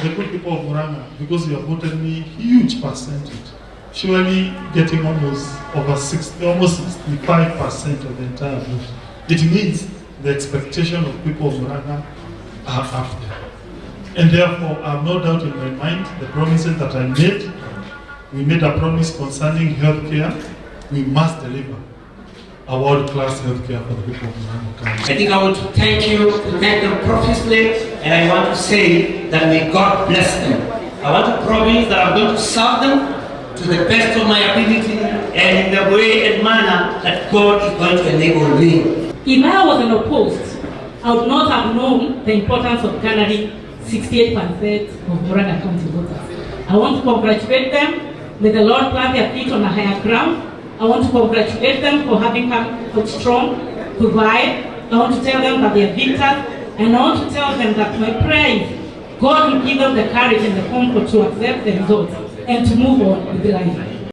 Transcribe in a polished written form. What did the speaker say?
The good people of Murang'a, because you have voted me huge percentage, surely getting almost 65% of the entire vote. It means the expectation of people of Murang'a are up there. And therefore, I have no doubt in my mind the promises that I made. We made a promise concerning healthcare. We must deliver a world-class healthcare for the people of Murang'a. I think I want to thank you, to thank them profusely, and I want to say that may God bless them. I want to promise that I'm going to serve them to the best of my ability and in the way and manner that God is going to enable me. If I was unopposed, I would not have known the importance of garnering 68% of Murang'a County voters. I want to congratulate them. May the Lord plant their feet on a higher ground. I want to congratulate them for having come out strong, provide. I want to tell them that they are victors, and I want to tell them that my prayer is God will give them the courage and the comfort to accept the results and to move on with life.